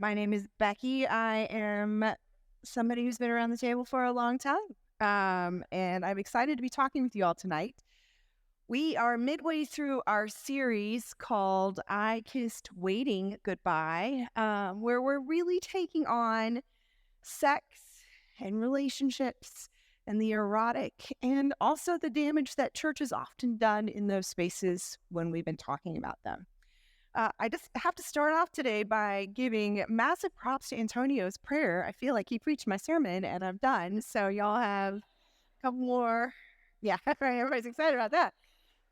My name is Becky. I am somebody who's been around the table for a long time. And I'm excited to be talking with you all tonight. We are midway through our series called I Kissed Waiting Goodbye, where we're really taking on sex and relationships and the erotic and also the damage that church has often done in those spaces when we've been talking about them. I just have to start off today by giving massive props to Antonio's prayer. I feel like he preached my sermon and I'm done. So y'all have a couple more. Yeah, everybody's excited about that.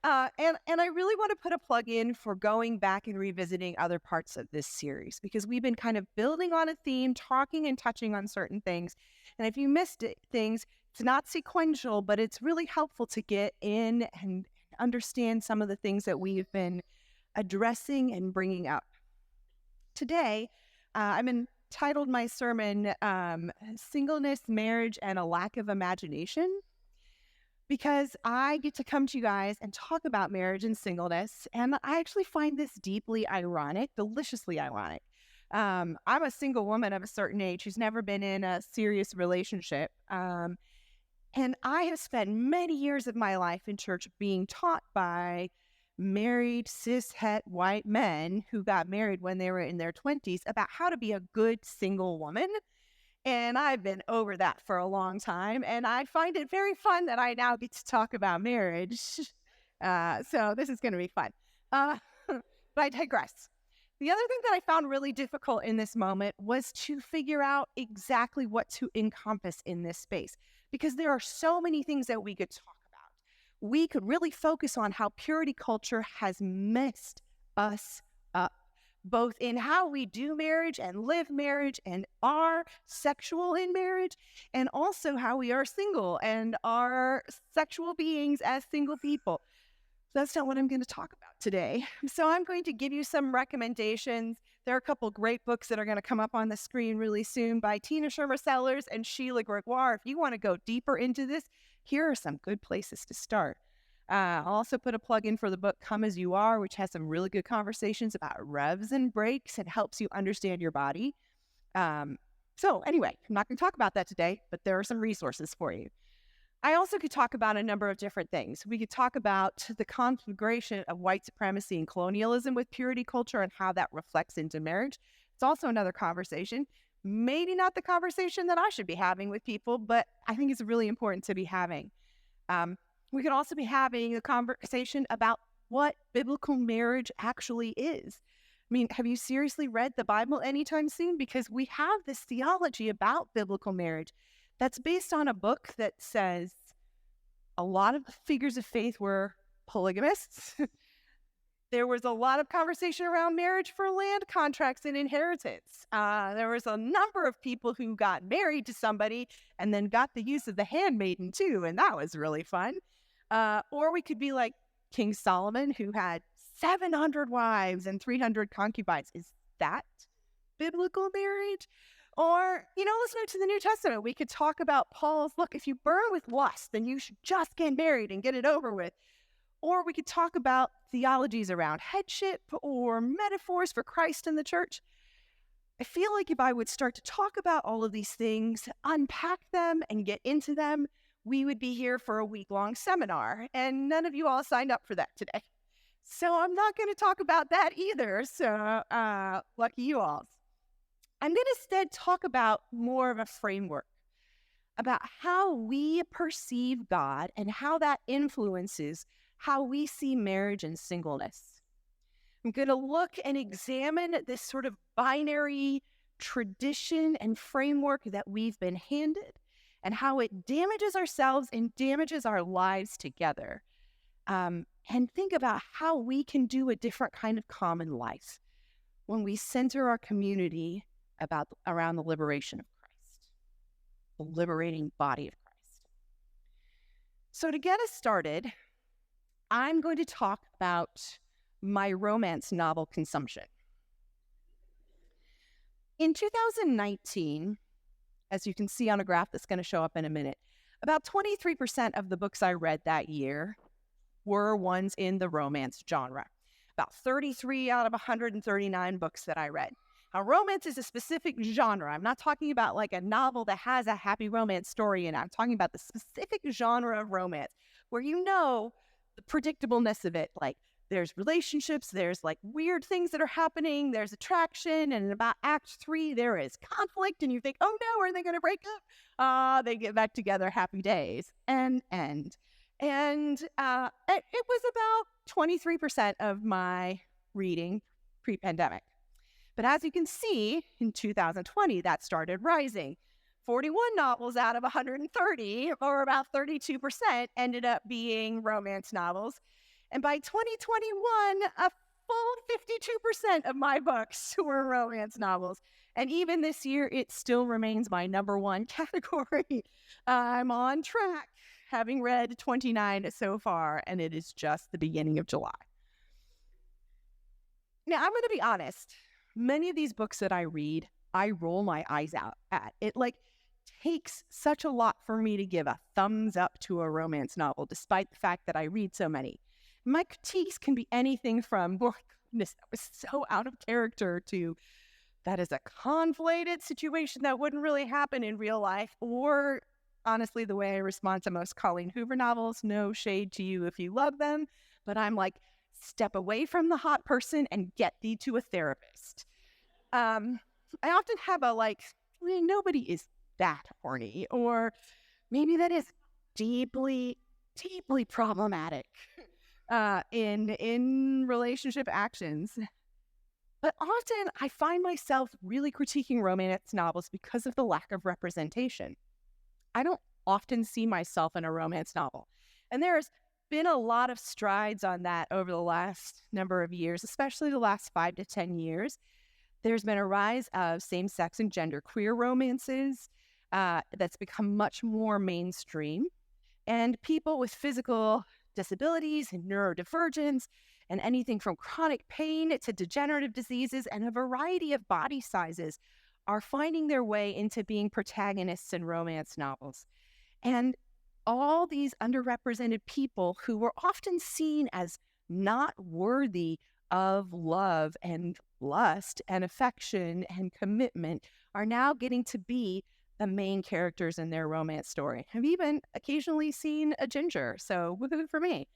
And I really want to put a plug in for going back and revisiting other parts of this series because we've been kind of building on a theme, talking and touching on certain things. And if you missed things, it's not sequential, but it's really helpful to get in and understand some of the things that we've been addressing and bringing up. Today, I'm entitled my sermon, Singleness, Marriage, and a Lack of Imagination, because I get to come to you guys and talk about marriage and singleness, and I actually find this deeply ironic, deliciously ironic. I'm a single woman of a certain age who's never been in a serious relationship, and I have spent many years of my life in church being taught by married, cis-het white men who got married when they were in their 20s about how to be a good single woman. And I've been over that for a long time. And I find it very fun that I now get to talk about marriage. So this is going to be fun. But I digress. The other thing that I found really difficult in this moment was to figure out exactly what to encompass in this space, because there are so many things that we could talk about. We could really focus on how purity culture has messed us up, both in how we do marriage and live marriage and are sexual in marriage, and also how we are single and are sexual beings as single people. That's not what I'm going to talk about today. So I'm going to give you some recommendations. There are a couple great books that are going to come up on the screen really soon by Tina Shermer Sellers and Sheila Gregoire. If you want to go deeper into this, here are some good places to start. I'll also put a plug in for the book Come As You Are, which has some really good conversations about revs and breaks and helps you understand your body. So anyway, I'm not going to talk about that today, but there are some resources for you. I also could talk about a number of different things. We could talk about the conflagration of white supremacy and colonialism with purity culture and how that reflects into marriage. It's also another conversation. Maybe not the conversation that I should be having with people, but I think it's really important to be having. We could also be having a conversation about what biblical marriage actually is. I mean, have you seriously read the Bible anytime soon? Because we have this theology about biblical marriage that's based on a book that says a lot of the figures of faith were polygamists. There was a lot of conversation around marriage for land contracts and inheritance. There was a number of people who got married to somebody and then got the use of the handmaiden too, and that was really fun. Or we could be like King Solomon, who had 700 wives and 300 concubines. Is that biblical marriage? Or, let's move to the New Testament. We could talk about Paul's, look, if you burn with lust, then you should just get married and get it over with. Or we could talk about theologies around headship or metaphors for Christ and the church. I feel like if I would start to talk about all of these things, unpack them and get into them, we would be here for a week-long seminar. And none of you all signed up for that today. So I'm not going to talk about that either. So lucky you all. I'm going to instead talk about more of a framework about how we perceive God and how that influences how we see marriage and singleness. I'm going to look and examine this sort of binary tradition and framework that we've been handed and how it damages ourselves and damages our lives together. And think about how we can do a different kind of common life when we center our community around the liberation of Christ, the liberating body of Christ. So to get us started, I'm going to talk about my romance novel consumption. In 2019, as you can see on a graph that's going to show up in a minute, about 23% of the books I read that year were ones in the romance genre. About 33 out of 139 books that I read. Now, romance is a specific genre. I'm not talking about like a novel that has a happy romance story in it. I'm talking about the specific genre of romance where you know the predictableness of it. Like there's relationships, there's like weird things that are happening, there's attraction, and in about Act 3, there is conflict, and you think, oh no, are they going to break up? They get back together, happy days, and end. And it was about 23% of my reading pre-pandemic. But as you can see, in 2020, that started rising. 41 novels out of 130, or about 32%, ended up being romance novels. And by 2021, a full 52% of my books were romance novels. And even this year, it still remains my number one category. I'm on track, having read 29 so far, and it is just the beginning of July. Now, I'm going to be honest. Many of these books that I read, I roll my eyes out at. It like takes such a lot for me to give a thumbs up to a romance novel, despite the fact that I read so many. My critiques can be anything from, oh, goodness, that was so out of character, to that is a conflated situation that wouldn't really happen in real life, or honestly, the way I respond to most Colleen Hoover novels, no shade to you if you love them, but I'm like, step away from the hot person and get thee to a therapist. I often have a like, nobody is that horny, or maybe that is deeply, deeply problematic in relationship actions. But often I find myself really critiquing romance novels because of the lack of representation. I don't often see myself in a romance novel. And there's been a lot of strides on that over the last number of years, especially the last 5 to 10 years. There's been a rise of same-sex and genderqueer romances that's become much more mainstream. And people with physical disabilities and neurodivergence and anything from chronic pain to degenerative diseases and a variety of body sizes are finding their way into being protagonists in romance novels. And all these underrepresented people who were often seen as not worthy of love and lust and affection and commitment are now getting to be the main characters in their romance story. I've even occasionally seen a ginger, so woohoo for me.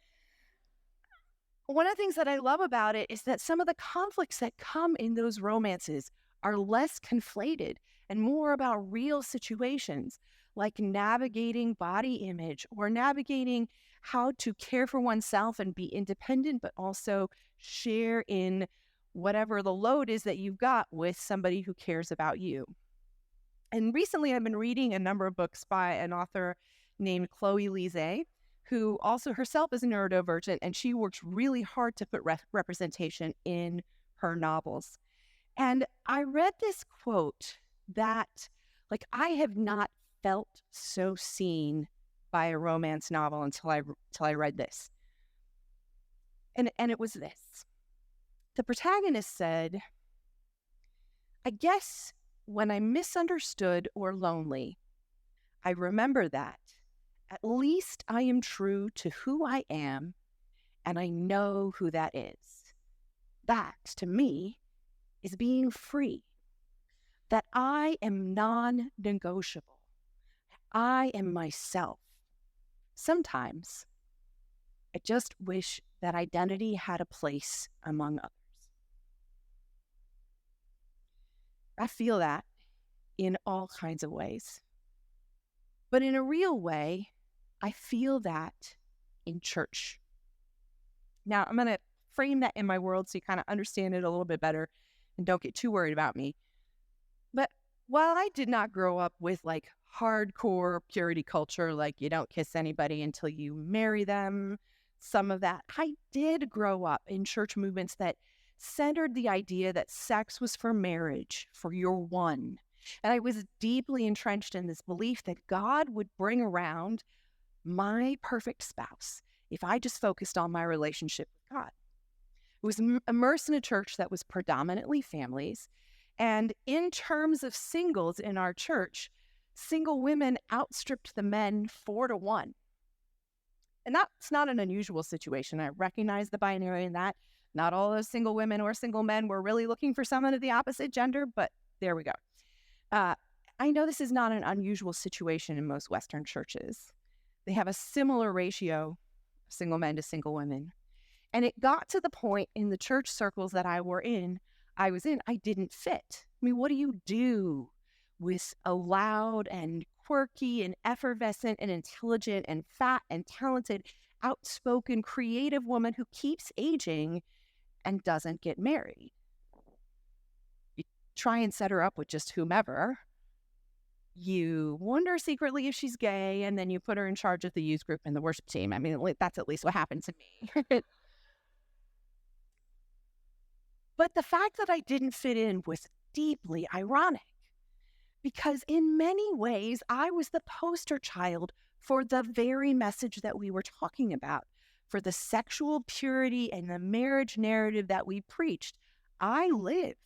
One of the things that I love about it is that some of the conflicts that come in those romances are less conflated and more about real situations, like navigating body image or navigating how to care for oneself and be independent, but also share in whatever the load is that you've got with somebody who cares about you. And recently I've been reading a number of books by an author named Chloe Lise, who also herself is neurodivergent, and she works really hard to put representation in her novels. And I read this quote that, like, I have not felt so seen by a romance novel until I read this. And it was this. The protagonist said, I guess when I'm misunderstood or lonely, I remember that at least I am true to who I am, and I know who that is. That, to me, is being free. That I am non-negotiable. I am myself. Sometimes I just wish that identity had a place among others. I feel that in all kinds of ways. But in a real way, I feel that in church. Now, I'm going to frame that in my world so you kind of understand it a little bit better and don't get too worried about me. But while I did not grow up with like hardcore purity culture, like you don't kiss anybody until you marry them, some of that, I did grow up in church movements that centered the idea that sex was for marriage, for your one. And I was deeply entrenched in this belief that God would bring around my perfect spouse if I just focused on my relationship with God. It was immersed in a church that was predominantly families. And in terms of singles in our church, single women outstripped the men 4-1. And that's not an unusual situation. I recognize the binary in that. Not all those single women or single men were really looking for someone of the opposite gender, but there we go. I know this is not an unusual situation in most Western churches. They have a similar ratio of single men to single women. And it got to the point in the church circles that I was in, I didn't fit. I mean, what do you do with a loud and quirky and effervescent and intelligent and fat and talented, outspoken, creative woman who keeps aging and doesn't get married? You try and set her up with just whomever. You wonder secretly if she's gay, and then you put her in charge of the youth group and the worship team. I mean, that's at least what happened to me. But the fact that I didn't fit in was deeply ironic, because in many ways, I was the poster child for the very message that we were talking about, for the sexual purity and the marriage narrative that we preached. I lived.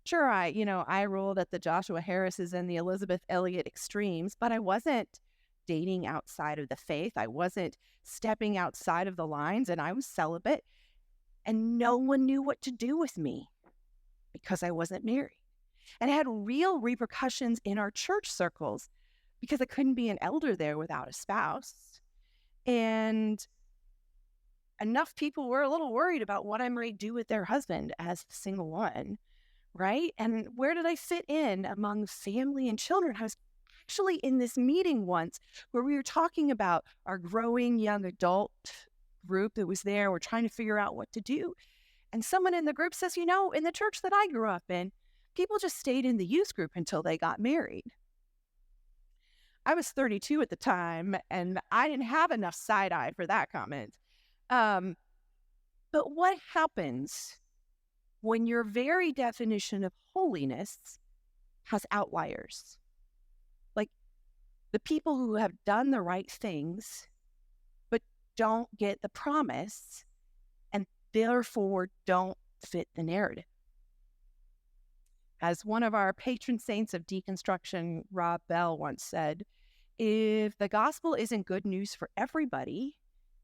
Sure, I rolled at the Joshua Harrises and the Elizabeth Elliot extremes, but I wasn't dating outside of the faith. I wasn't stepping outside of the lines, and I was celibate. And no one knew what to do with me because I wasn't married. And it had real repercussions in our church circles because I couldn't be an elder there without a spouse. And enough people were a little worried about what I might do with their husband as the single one, right? And where did I fit in among family and children? I was actually in this meeting once where we were talking about our growing young adult group that was there. We're trying to figure out what to do. And someone in the group says, in the church that I grew up in, people just stayed in the youth group until they got married. I was 32 at the time, and I didn't have enough side eye for that comment. But what happens when your very definition of holiness has outliers? Like the people who have done the right things but don't get the promise and therefore don't fit the narrative. As one of our patron saints of deconstruction, Rob Bell, once said, if the gospel isn't good news for everybody,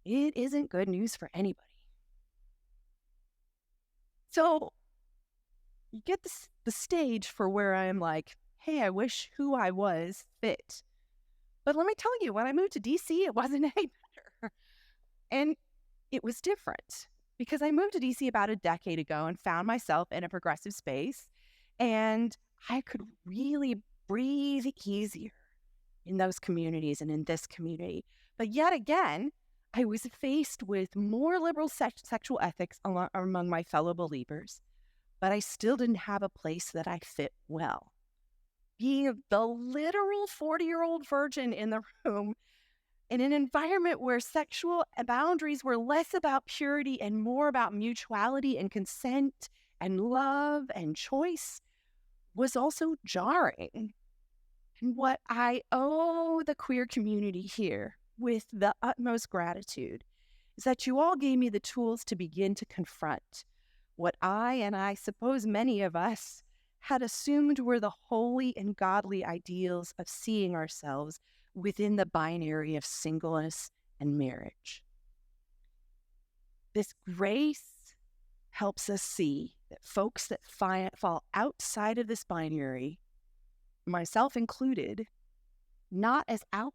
it isn't good news for anybody. So you get the stage for where I'm like, hey, I wish who I was fit. But let me tell you, when I moved to DC, it wasn't any better. And it was different because I moved to DC about a decade ago and found myself in a progressive space. And I could really breathe easier in those communities and in this community. But yet again, I was faced with more liberal sexual ethics among my fellow believers, but I still didn't have a place that I fit well. Being the literal 40-year-old virgin in the room in an environment where sexual boundaries were less about purity and more about mutuality and consent and love and choice was also jarring. And what I owe the queer community here with the utmost gratitude is that you all gave me the tools to begin to confront what I suppose many of us had assumed were the holy and godly ideals of seeing ourselves within the binary of singleness and marriage. This grace helps us see that folks that fall outside of this binary, myself included, not as outliers,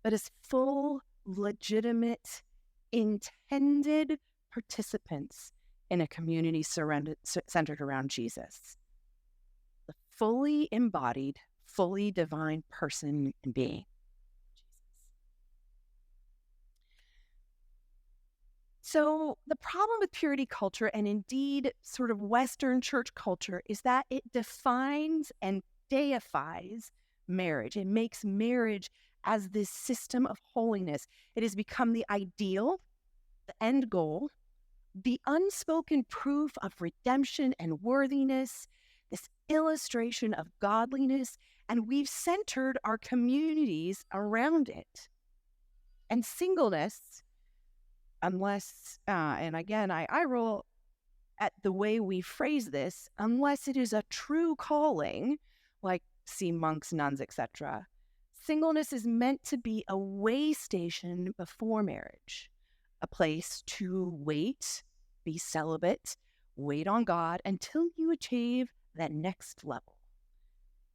but as full, legitimate, intended participants in a community centered around Jesus, the fully embodied, fully divine person and being. So the problem with purity culture, and indeed sort of Western church culture, is that it defines and deifies marriage. It makes marriage as this system of holiness. It has become the ideal, the end goal, the unspoken proof of redemption and worthiness, this illustration of godliness, and we've centered our communities around it. And singleness, unless, and again, I roll at the way we phrase this, unless it is a true calling, like see monks, nuns, etc., singleness is meant to be a way station before marriage, a place to wait, be celibate, wait on God until you achieve that next level.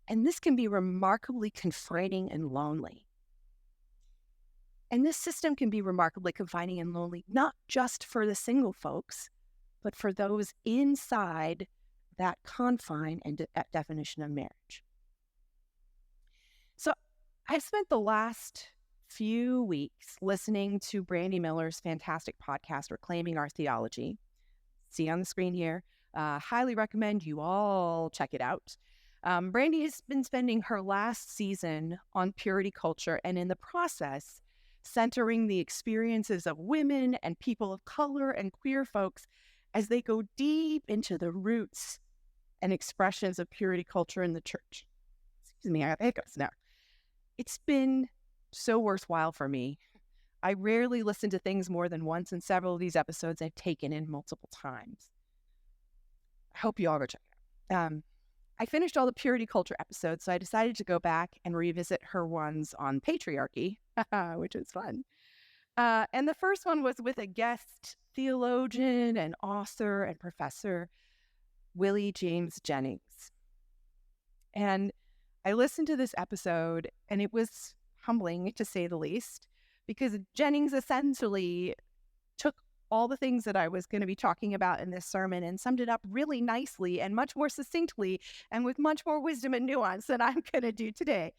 And this can be remarkably confining and lonely. And this system can be remarkably confining and lonely, not just for the single folks, but for those inside that confine and definition of marriage. So I've spent the last few weeks listening to Brandy Miller's fantastic podcast, Reclaiming Our Theology. See on the screen here. Highly recommend you all check it out. Brandy has been spending her last season on purity culture, and in the process, centering the experiences of women and people of color and queer folks as they go deep into the roots and expressions of purity culture in the church. Excuse me, I have hiccups now. It's been so worthwhile for me. I rarely listen to things more than once, and several of these episodes I've taken in multiple times. I hope you all go check it out. I finished all the purity culture episodes, so I decided to go back and revisit her ones on patriarchy, which was fun. And the first one was with a guest theologian and author and professor, Willie James Jennings. And I listened to this episode, and it was humbling, to say the least, because Jennings essentially took all the things that I was going to be talking about in this sermon and summed it up really nicely and much more succinctly and with much more wisdom and nuance than I'm going to do today.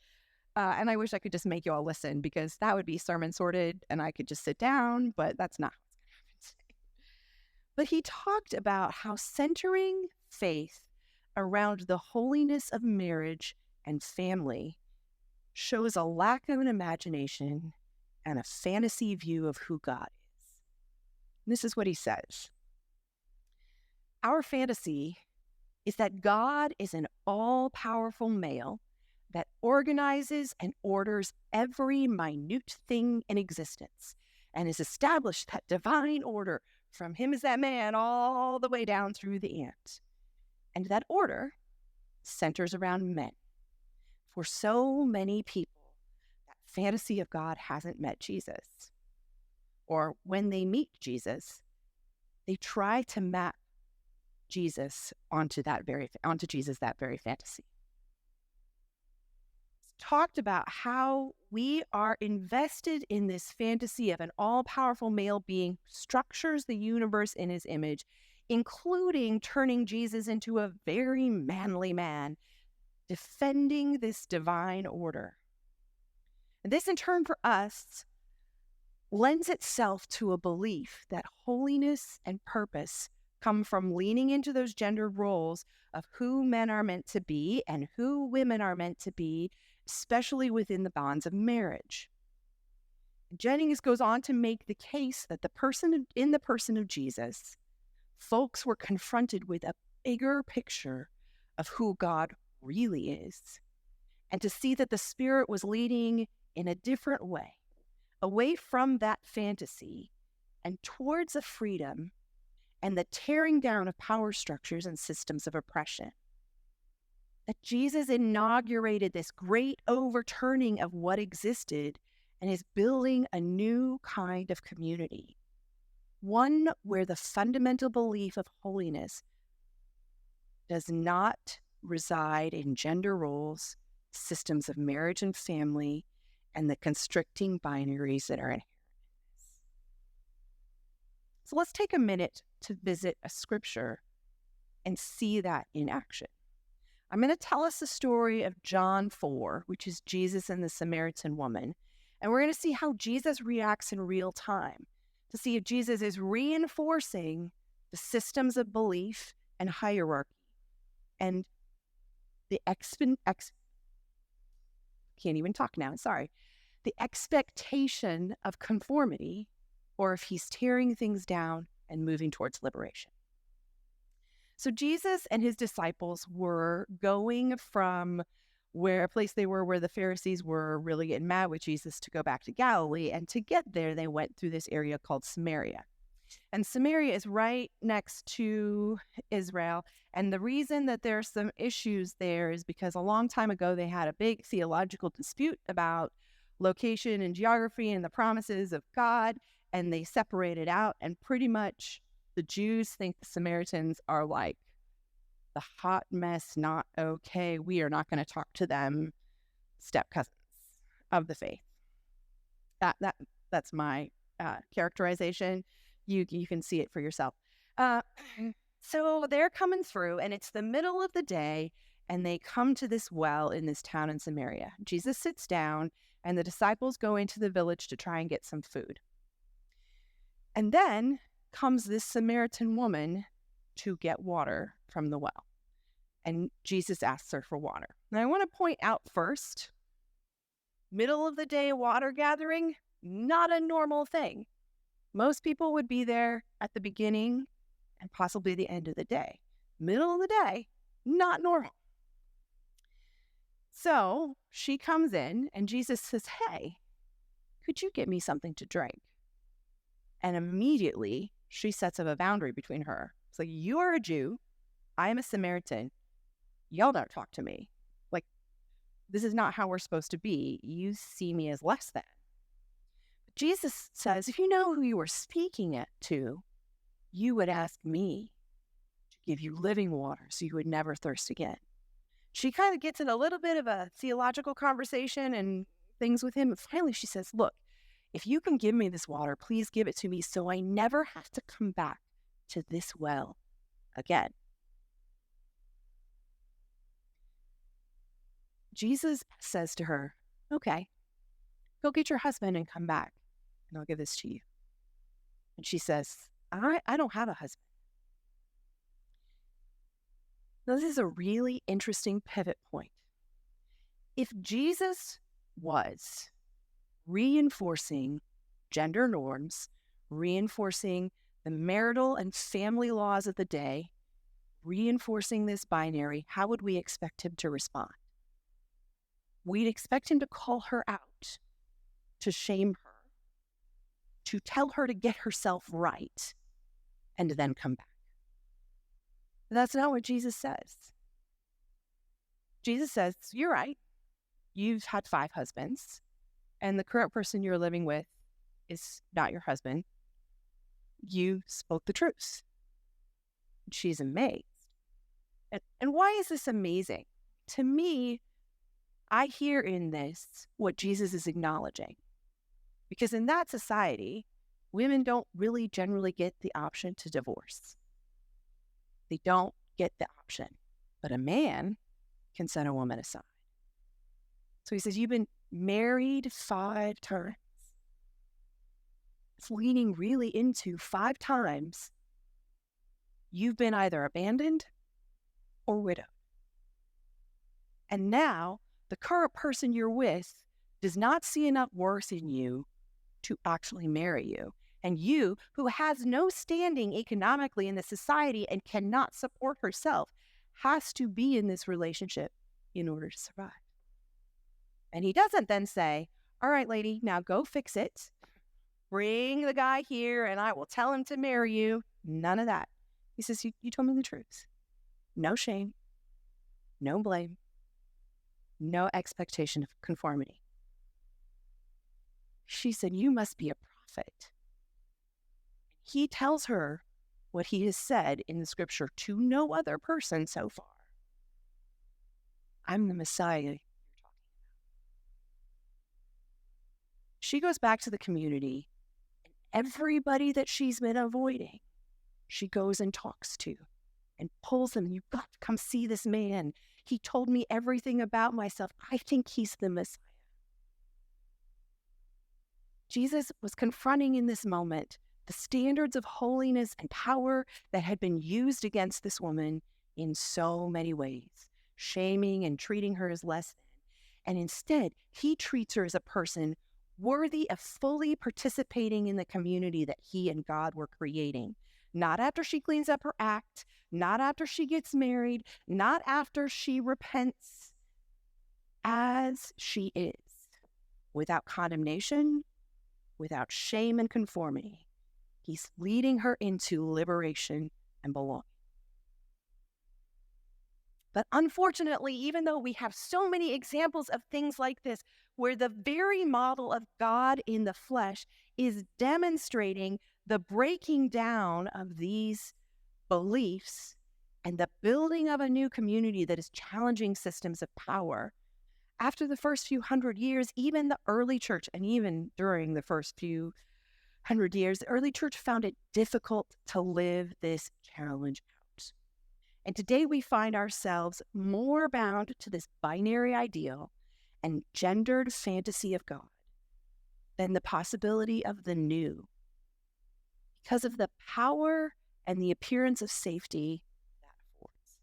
And I wish I could just make you all listen, because that would be sermon sorted and I could just sit down, but that's not what's going to happen today. But he talked about how centering faith around the holiness of marriage and family shows a lack of an imagination and a fantasy view of who God is. And this is what he says. Our fantasy is that God is an all-powerful male that organizes and orders every minute thing in existence and has established that divine order from him as that man all the way down through the ant. And that order centers around men. For so many people, that fantasy of God hasn't met Jesus. Or when they meet Jesus, they try to map Jesus onto Jesus that very fantasy. It's talked about how we are invested in this fantasy of an all-powerful male being who structures the universe in his image, including turning Jesus into a very manly man, defending this divine order. And this, in turn, for us, lends itself to a belief that holiness and purpose come from leaning into those gender roles of who men are meant to be and who women are meant to be, especially within the bonds of marriage. Jennings goes on to make the case that in the person of Jesus, folks were confronted with a bigger picture of who God really is, and to see that the Spirit was leading in a different way, away from that fantasy and towards a freedom and the tearing down of power structures and systems of oppression. That Jesus inaugurated this great overturning of what existed and is building a new kind of community, one where the fundamental belief of holiness does not reside in gender roles, systems of marriage and family, and the constricting binaries that are inherent in this. So let's take a minute to visit a scripture and see that in action. I'm going to tell us the story of John 4, which is Jesus and the Samaritan woman, and we're going to see how Jesus reacts in real time, to see if Jesus is reinforcing the systems of belief and hierarchy and the the expectation of conformity, or if he's tearing things down and moving towards liberation. So Jesus and his disciples were going from where the Pharisees were really getting mad with Jesus, to go back to Galilee. And to get there, they went through this area called Samaria. And Samaria is right next to Israel. And the reason that there's some issues there is because a long time ago, they had a big theological dispute about location and geography and the promises of God. and they separate it out. And pretty much the Jews think the Samaritans are like the hot mess, not okay. We are not going to talk to them, step cousins of the faith. That's my characterization. You can see it for yourself. So they're coming through, and it's the middle of the day, and they come to this well in this town in Samaria. Jesus sits down, and the disciples go into the village to try and get some food. And then comes this Samaritan woman to get water from the well. And Jesus asks her for water. And I want to point out first, middle of the day water gathering, not a normal thing. Most people would be there at the beginning and possibly the end of the day. Middle of the day, not normal. So she comes in and Jesus says, "Hey, could you get me something to drink?" And immediately she sets up a boundary between her. It's like, you are a Jew, I am a Samaritan. Y'all don't talk to me. Like, this is not how we're supposed to be. You see me as less than. But Jesus says, if you know who you are speaking it to, you would ask me to give you living water so you would never thirst again. She kind of gets in a little bit of a theological conversation and things with him. And finally she says, look, if you can give me this water, please give it to me so I never have to come back to this well again. Jesus says to her, okay, go get your husband and come back, and I'll give this to you. And she says, I don't have a husband. Now, this is a really interesting pivot point. If Jesus was reinforcing gender norms, reinforcing the marital and family laws of the day, reinforcing this binary, how would we expect him to respond? We'd expect him to call her out, to shame her, to tell her to get herself right, and then come back. That's not what Jesus says. Jesus says, you're right. You've had 5 husbands, and the current person you're living with is not your husband. You spoke the truth. She's amazed. And why is this amazing? To me, I hear in this what Jesus is acknowledging. Because in that society, women don't really generally get the option to divorce. They don't get the option. But a man can set a woman aside. So he says, you've been married 5 times. It's leaning really into 5 times you've been either abandoned or widowed. And now the current person you're with does not see enough worth in you to actually marry you. And you, who has no standing economically in the society and cannot support herself, has to be in this relationship in order to survive. And he doesn't then say, all right, lady, now go fix it. Bring the guy here and I will tell him to marry you. None of that. He says, you told me the truth. No shame, no blame, no expectation of conformity. She said, you must be a prophet. He tells her what he has said in the scripture to no other person so far. I'm the Messiah you're talking about. She goes back to the community, and everybody that she's been avoiding, she goes and talks to and pulls them. You've got to come see this man. He told me everything about myself. I think he's the Messiah. Jesus was confronting in this moment the standards of holiness and power that had been used against this woman in so many ways, shaming and treating her as less than. And instead, he treats her as a person worthy of fully participating in the community that he and God were creating. Not after she cleans up her act, not after she gets married, not after she repents, as she is, without condemnation, without shame and conformity. He's leading her into liberation and belonging. But unfortunately, even though we have so many examples of things like this, where the very model of God in the flesh is demonstrating the breaking down of these beliefs and the building of a new community that is challenging systems of power. After the first few hundred years, even the early church, and even during the first few hundred years, the early church found it difficult to live this challenge out. And today we find ourselves more bound to this binary ideal and gendered fantasy of God than the possibility of the new, because of the power and the appearance of safety that affords.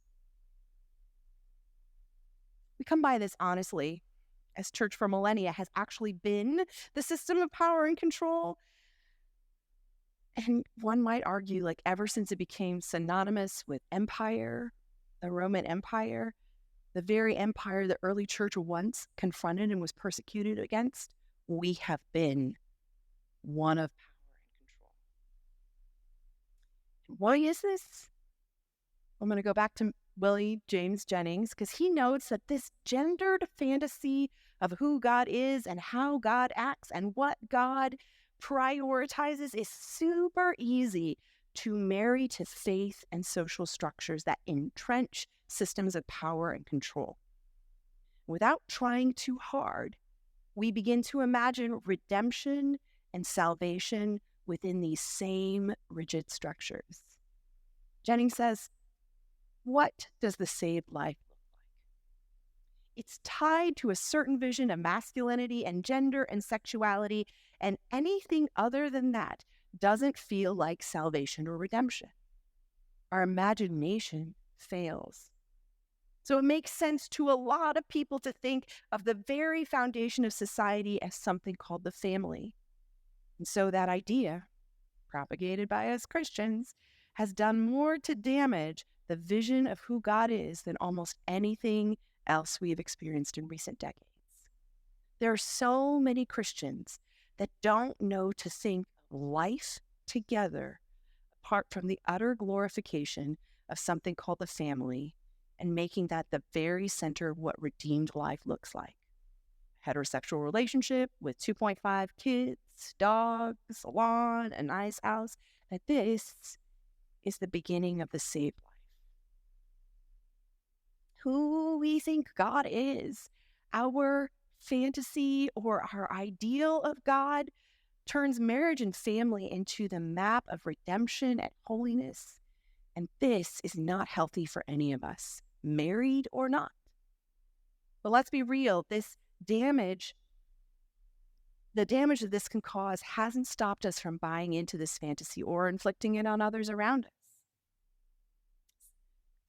We come by this honestly, as church for millennia has actually been the system of power and control. And one might argue, like, ever since it became synonymous with empire, the Roman Empire, the very empire the early church once confronted and was persecuted against, we have been one of power and control. Why is this? I'm going to go back to Willie James Jennings, because he notes that this gendered fantasy of who God is and how God acts and what God prioritizes is super easy to marry to faith and social structures that entrench systems of power and control. Without trying too hard, we begin to imagine redemption and salvation within these same rigid structures. Jennings says, what does the saved life look like? It's tied to a certain vision of masculinity and gender and sexuality, and anything other than that doesn't feel like salvation or redemption. Our imagination fails. So it makes sense to a lot of people to think of the very foundation of society as something called the family. And so that idea, propagated by us Christians, has done more to damage the vision of who God is than almost anything else we have experienced in recent decades. There are so many Christians that don't know to think life together apart from the utter glorification of something called the family and making that the very center of what redeemed life looks like. Heterosexual relationship with 2.5 kids, dogs, a lawn, a nice house, that this is the beginning of the saved life. Who we think God is, our fantasy or our ideal of God, turns marriage and family into the map of redemption and holiness. And this is not healthy for any of us, married or not. But let's be real, the damage that this can cause hasn't stopped us from buying into this fantasy or inflicting it on others around us.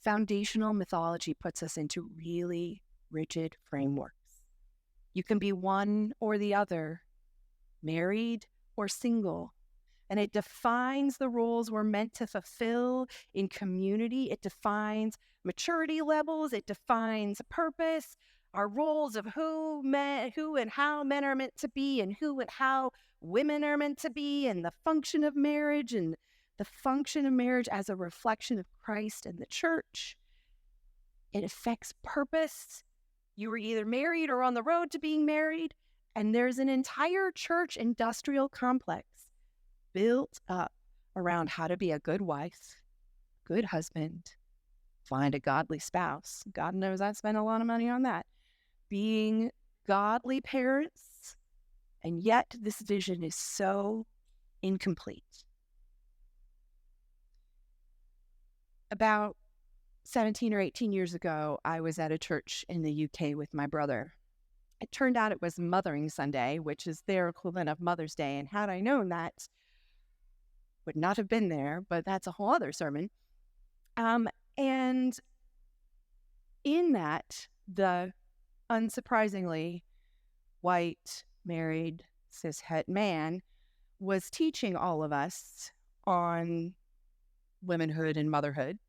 Foundational mythology puts us into really rigid frameworks. You can be one or the other, married or single, and it defines the roles we're meant to fulfill in community. It defines maturity levels. It defines purpose, our roles of who and how men are meant to be, and who and how women are meant to be, and the function of marriage, and the function of marriage as a reflection of Christ and the church. It affects purpose. You were either married or on the road to being married, and there's an entire church industrial complex built up around how to be a good wife, good husband, find a godly spouse. God knows I've spent a lot of money on that. Being godly parents, and yet this vision is so incomplete. About 17 or 18 years ago, I was at a church in the UK with my brother. It turned out it was Mothering Sunday, which is their equivalent of Mother's Day. And had I known that, would not have been there, but that's a whole other sermon. And in that, the unsurprisingly white, married, cishet man was teaching all of us on womanhood and motherhood.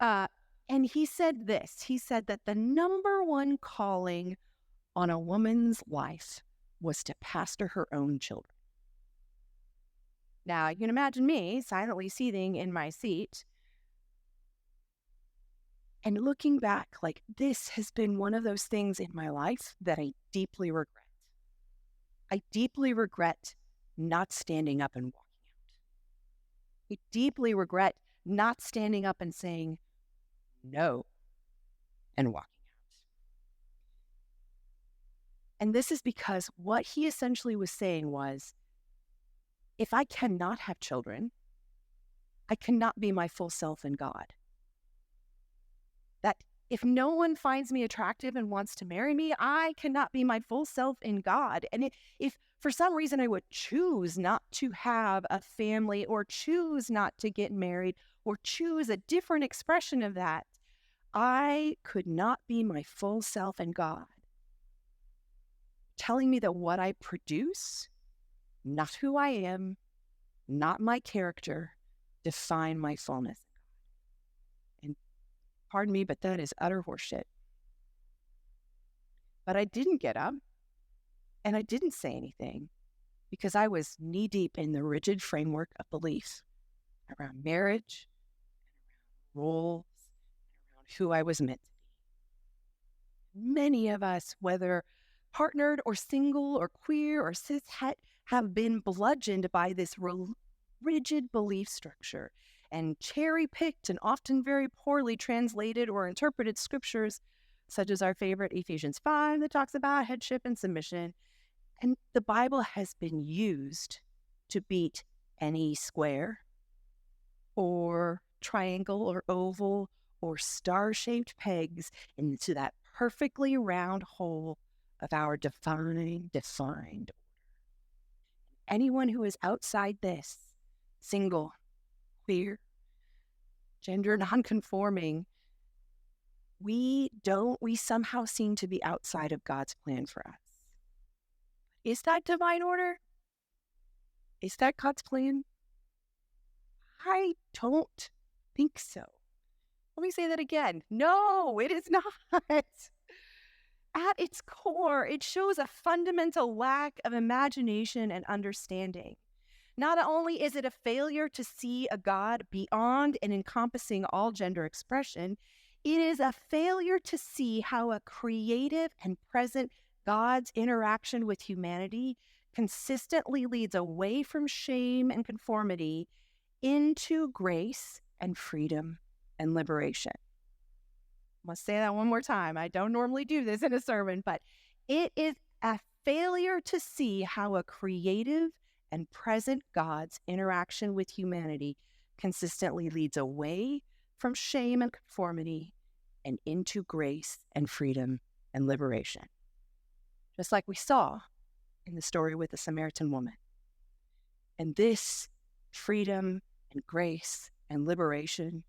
And he said this. He said that the number one calling on a woman's life was to pastor her own children. Now, you can imagine me silently seething in my seat. And looking back, like, this has been one of those things in my life that I deeply regret. I deeply regret not standing up and walking out. I deeply regret not standing up and saying no and walking out. And this is because what he essentially was saying was, if I cannot have children, I cannot be my full self in God. That if no one finds me attractive and wants to marry me, I cannot be my full self in God. And if for some reason I would choose not to have a family or choose not to get married or choose a different expression of that, I could not be my full self in God. Telling me that what I produce, not who I am, not my character, define my fullness. And pardon me, but that is utter horseshit. But I didn't get up and I didn't say anything because I was knee deep in the rigid framework of belief around marriage, around roles, around who I was meant to be. Many of us, whether partnered or single or queer or cis het, have been bludgeoned by this rigid belief structure and cherry-picked and often very poorly translated or interpreted scriptures, such as our favorite Ephesians 5 that talks about headship and submission. And the Bible has been used to beat any square or triangle or oval or star-shaped pegs into that perfectly round hole of our divine, defined. Anyone who is outside this, single, queer, gender nonconforming, we somehow seem to be outside of God's plan for us. Is that divine order? Is that God's plan? I don't think so. Let me say that again. No, it is not. At its core, it shows a fundamental lack of imagination and understanding. Not only is it a failure to see a God beyond and encompassing all gender expression, it is a failure to see how a creative and present God's interaction with humanity consistently leads away from shame and conformity into grace and freedom and liberation. I must say that one more time. I don't normally do this in a sermon, but it is a failure to see how a creative and present God's interaction with humanity consistently leads away from shame and conformity and into grace and freedom and liberation. Just like we saw in the story with the Samaritan woman. And this freedom and grace and liberation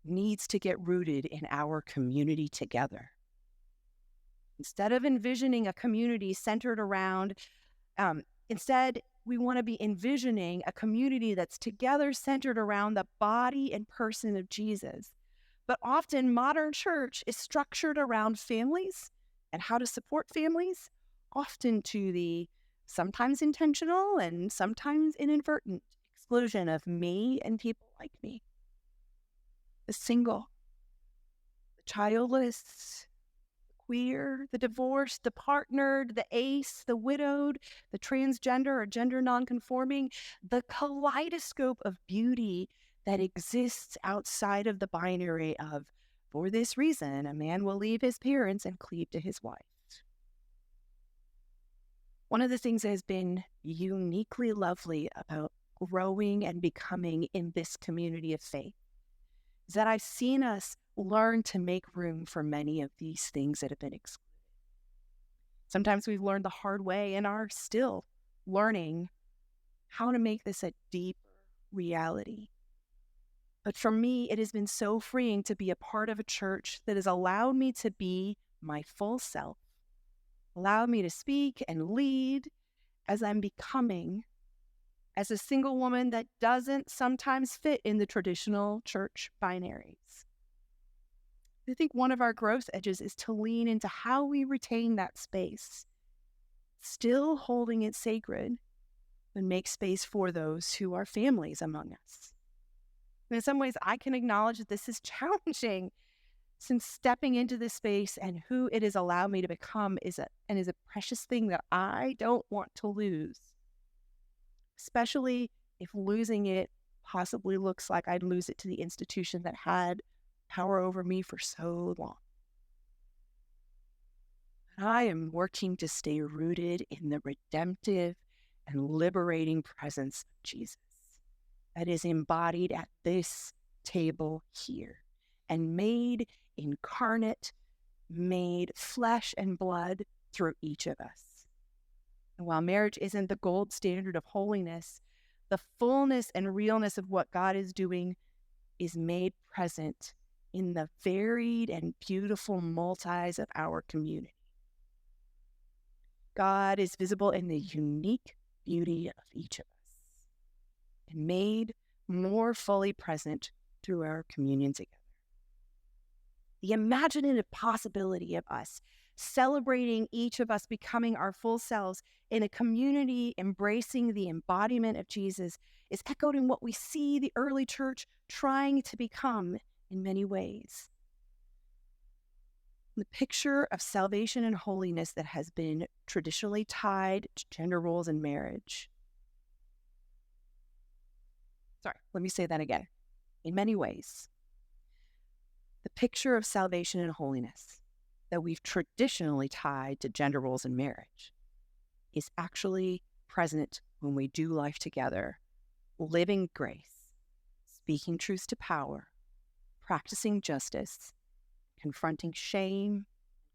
needs to get rooted in our community together. Instead of envisioning a community centered around, instead, we want to be envisioning a community that's together centered around the body and person of Jesus. But often modern church is structured around families and how to support families, often to the sometimes intentional and sometimes inadvertent exclusion of me and people like me. The single, the childless, the queer, the divorced, the partnered, the ace, the widowed, the transgender or gender nonconforming, the kaleidoscope of beauty that exists outside of the binary of, for this reason, a man will leave his parents and cleave to his wife. One of the things that has been uniquely lovely about growing and becoming in this community of faith is that I've seen us learn to make room for many of these things that have been excluded. Sometimes we've learned the hard way and are still learning how to make this a deeper reality. But for me, it has been so freeing to be a part of a church that has allowed me to be my full self, allowed me to speak and lead as I'm becoming, as a single woman that doesn't sometimes fit in the traditional church binaries. I think one of our growth edges is to lean into how we retain that space, still holding it sacred, and make space for those who are families among us. And in some ways, I can acknowledge that this is challenging since stepping into this space and who it has allowed me to become is a precious thing that I don't want to lose, especially if losing it possibly looks like I'd lose it to the institution that had power over me for so long. I am working to stay rooted in the redemptive and liberating presence of Jesus that is embodied at this table here and made incarnate, made flesh and blood through each of us. And while marriage isn't the gold standard of holiness, the fullness and realness of what God is doing is made present in the varied and beautiful multis of our community. God is visible in the unique beauty of each of us and made more fully present through our communion together. The imaginative possibility of us celebrating each of us becoming our full selves in a community embracing the embodiment of Jesus is echoed in what we see the early church trying to become in many ways. The picture of salvation and holiness that has been traditionally tied to gender roles in marriage. Sorry, let me say that again. In many ways, the picture of salvation and holiness that we've traditionally tied to gender roles in marriage is actually present when we do life together, living grace, speaking truth to power, practicing justice, confronting shame,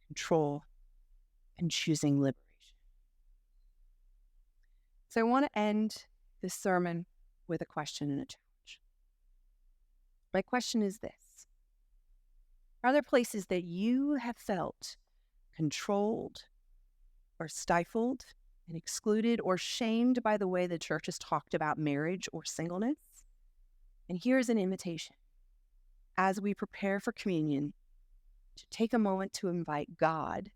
control, and choosing liberation. So I want to end this sermon with a question and a challenge. My question is this. Are there places that you have felt controlled or stifled and excluded or shamed by the way the church has talked about marriage or singleness? And here's an invitation. As we prepare for communion, to take a moment to invite God,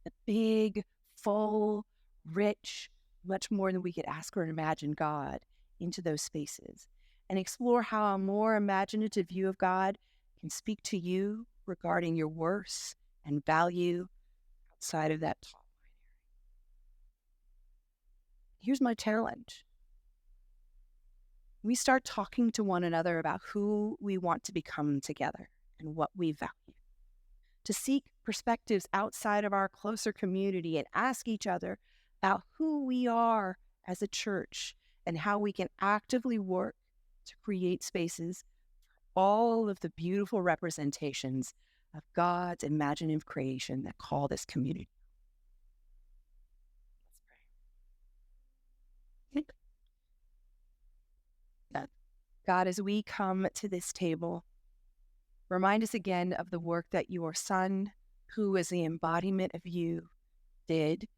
the big, full, rich, much more than we could ask or imagine God, into those spaces and explore how a more imaginative view of God can speak to you regarding your worth and value outside of that top line area. Here's my challenge. We start talking to one another about who we want to become together and what we value. To seek perspectives outside of our closer community and ask each other about who we are as a church and how we can actively work to create spaces for all of the beautiful representations of God's imaginative creation that call this community. Let's pray. God, as we come to this table, remind us again of the work that your Son, who is the embodiment of you, did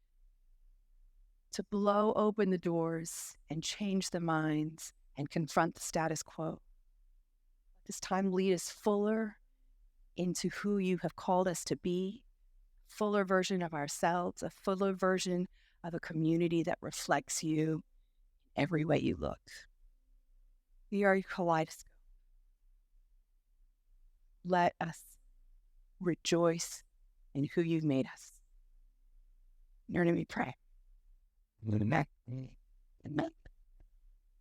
to blow open the doors and change the minds and confront the status quo. Let this time lead us fuller into who you have called us to be, a fuller version of ourselves, a fuller version of a community that reflects you in every way you look. We are your kaleidoscope. Let us rejoice in who you've made us. In your name we pray. Amen. Amen.